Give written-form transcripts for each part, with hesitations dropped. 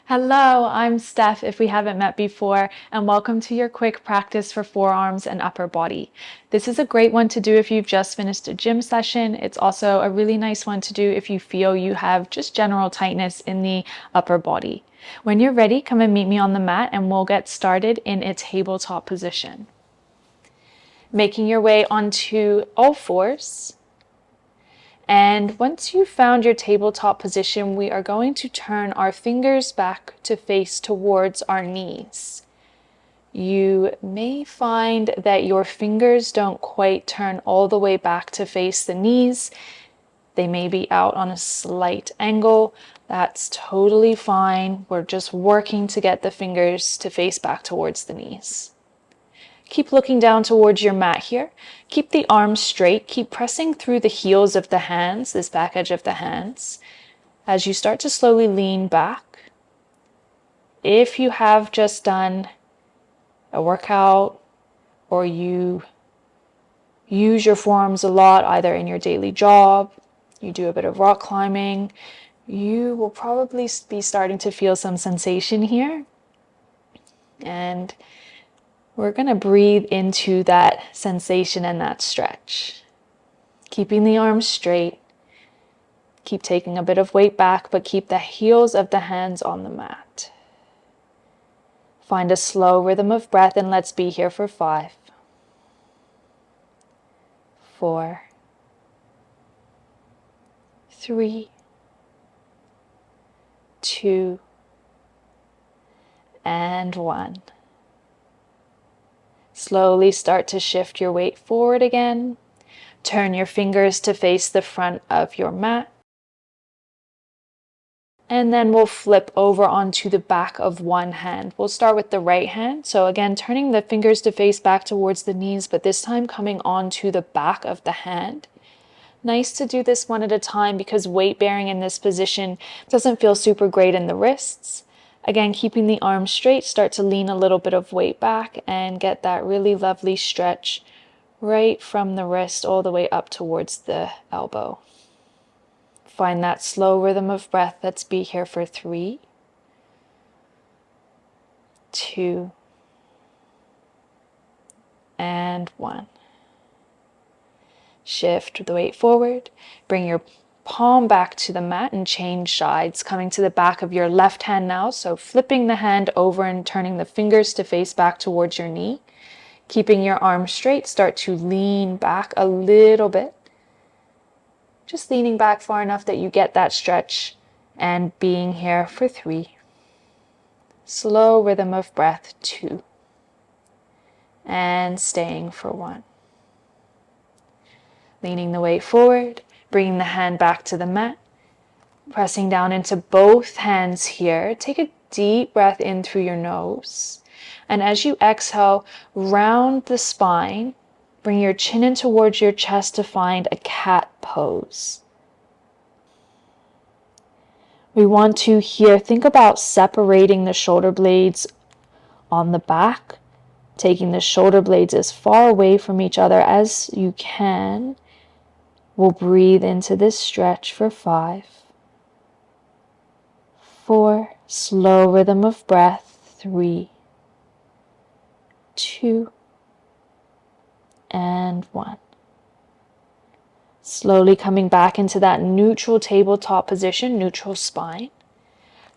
Hello, I'm Steph if we haven't met before, and welcome to your quick practice for forearms and upper body. This is a great one to do if you've just finished a gym session. It's also a really nice one to do if you feel you have just general tightness in the upper body. When you're ready, come and meet me on the mat and we'll get started in a tabletop position. Making your way onto all fours. And once you've found your tabletop position, we are going to turn our fingers back to face towards our knees. You may find that your fingers don't quite turn all the way back to face the knees. They may be out on a slight angle. That's totally fine. We're just working to get the fingers to face back towards the knees. Keep looking down towards your mat here. Keep the arms straight. Keep pressing through the heels of the hands, this back edge of the hands, as you start to slowly lean back. If you have just done a workout or you use your forearms a lot, either in your daily job, you do a bit of rock climbing, you will probably be starting to feel some sensation here. And we're going to breathe into that sensation and that stretch. Keeping the arms straight. Keep taking a bit of weight back, but keep the heels of the hands on the mat. Find a slow rhythm of breath and let's be here for 5, 4, 3, 2, and 1. Slowly start to shift your weight forward again. Turn your fingers to face the front of your mat. And then we'll flip over onto the back of one hand. We'll start with the right hand. So again, turning the fingers to face back towards the knees, but this time coming onto the back of the hand. Nice to do this one at a time because weight bearing in this position doesn't feel super great in the wrists. Again, keeping the arms straight, start to lean a little bit of weight back and get that really lovely stretch right from the wrist all the way up towards the elbow. Find that slow rhythm of breath. Let's be here for 3, 2, and 1. Shift the weight forward. Bring your palm back to the mat and change sides, coming to the back of your left hand now. So flipping the hand over and turning the fingers to face back towards your knee. Keeping your arms straight, start to lean back a little bit. Just leaning back far enough that you get that stretch and being here for 3. Slow rhythm of breath, 2. And staying for 1. Leaning the weight forward, bringing the hand back to the mat, pressing down into both hands here. Take a deep breath in through your nose. And as you exhale, round the spine, bring your chin in towards your chest to find a cat pose. We want to here think about separating the shoulder blades on the back, taking the shoulder blades as far away from each other as you can. We'll breathe into this stretch for 5, 4, slow rhythm of breath, 3, 2, and 1. Slowly coming back into that neutral tabletop position, neutral spine.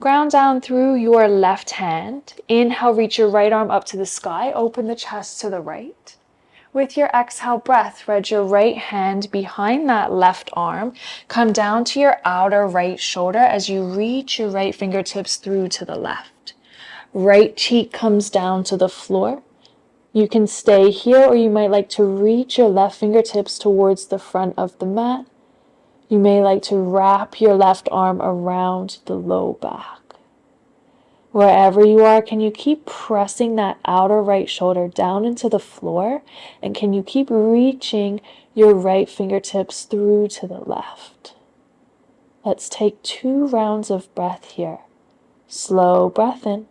Ground down through your left hand. Inhale, reach your right arm up to the sky. Open the chest to the right. With your exhale breath, thread your right hand behind that left arm. Come down to your outer right shoulder as you reach your right fingertips through to the left. Right cheek comes down to the floor. You can stay here, or you might like to reach your left fingertips towards the front of the mat. You may like to wrap your left arm around the low back. Wherever you are, can you keep pressing that outer right shoulder down into the floor? And can you keep reaching your right fingertips through to the left? Let's take 2 rounds of breath here. Slow breath in.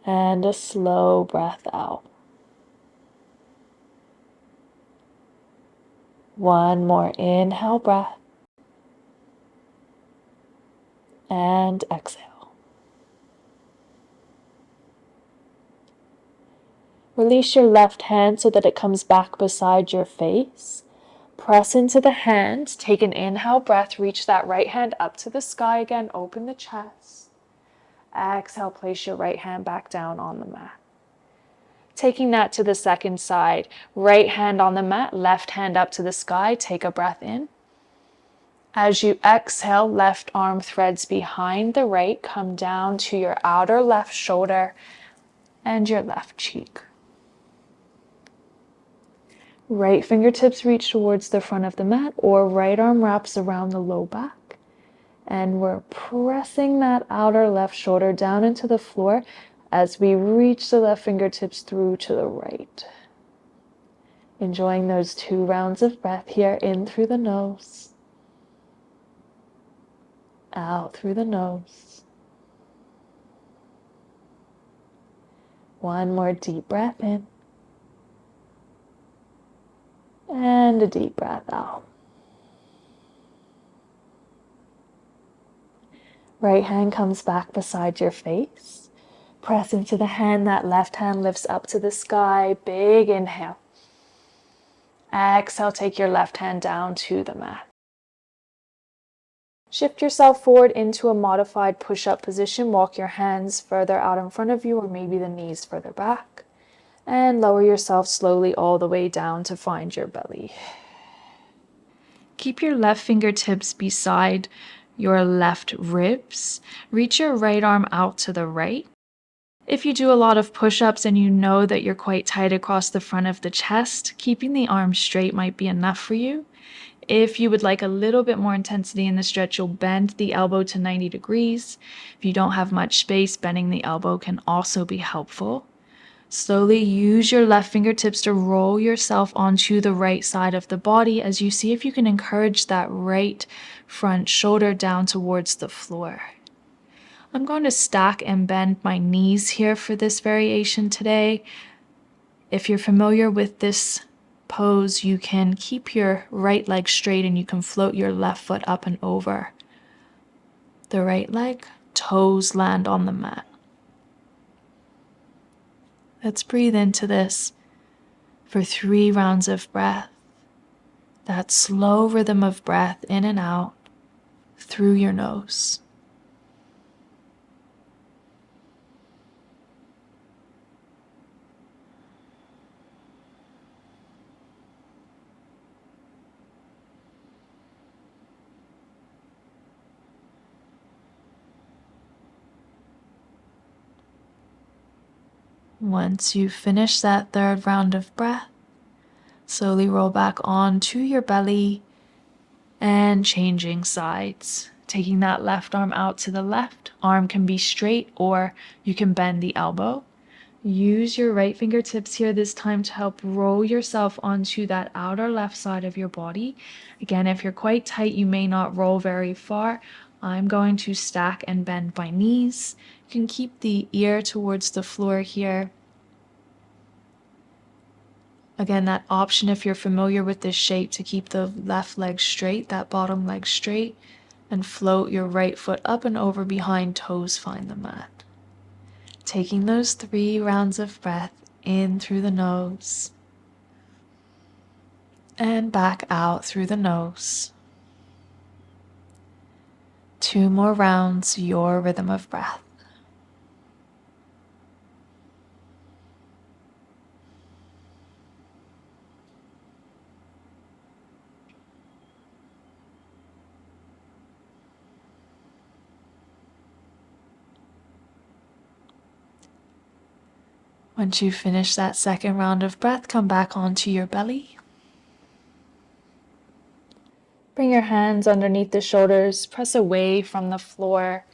And a slow breath out. One more inhale breath. And exhale. Release your left hand so that it comes back beside your face. Press into the hand. Take an inhale breath. Reach that right hand up to the sky again. Open the chest. Exhale, place your right hand back down on the mat. Taking that to the second side. Right hand on the mat, left hand up to the sky. Take a breath in. As you exhale, left arm threads behind the right. Come down to your outer left shoulder and your left cheek. Right fingertips reach towards the front of the mat, or right arm wraps around the low back. And we're pressing that outer left shoulder down into the floor as we reach the left fingertips through to the right. Enjoying those 2 rounds of breath here, in through the nose, out through the nose. One more deep breath in. And a deep breath out. Right hand comes back beside your face. Press into the hand. That left hand lifts up to the sky. Big inhale. Exhale, take your left hand down to the mat. Shift yourself forward into a modified push-up position. Walk your hands further out in front of you, or maybe the knees further back. And lower yourself slowly all the way down to find your belly. Keep your left fingertips beside your left ribs. Reach your right arm out to the right. If you do a lot of push-ups and you know that you're quite tight across the front of the chest, keeping the arms straight might be enough for you. If you would like a little bit more intensity in the stretch, you'll bend the elbow to 90 degrees. If you don't have much space, bending the elbow can also be helpful. Slowly use your left fingertips to roll yourself onto the right side of the body as you see if you can encourage that right front shoulder down towards the floor. I'm going to stack and bend my knees here for this variation today. If you're familiar with this pose, you can keep your right leg straight and you can float your left foot up and over the right leg. Toes land on the mat. Let's breathe into this for 3 rounds of breath. That slow rhythm of breath in and out through your nose. Once you finish that 3rd round of breath, slowly roll back onto your belly and changing sides. Taking that left arm out to the left. Arm can be straight or you can bend the elbow. Use your right fingertips here this time to help roll yourself onto that outer left side of your body. Again, if you're quite tight, you may not roll very far. I'm going to stack and bend my knees. You can keep the ear towards the floor here. Again, that option if you're familiar with this shape to keep the left leg straight, that bottom leg straight, and float your right foot up and over behind toes find the mat. Taking those 3 rounds of breath in through the nose and back out through the nose. 2 more rounds, your rhythm of breath. Once you finish that 2nd round of breath, come back onto your belly. Bring your hands underneath the shoulders, press away from the floor.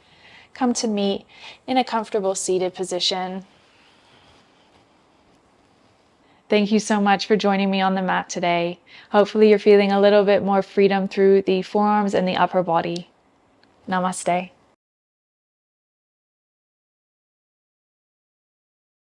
Come to meet in a comfortable seated position. Thank you so much for joining me on the mat today. Hopefully you're feeling a little bit more freedom through the forearms and the upper body. Namaste.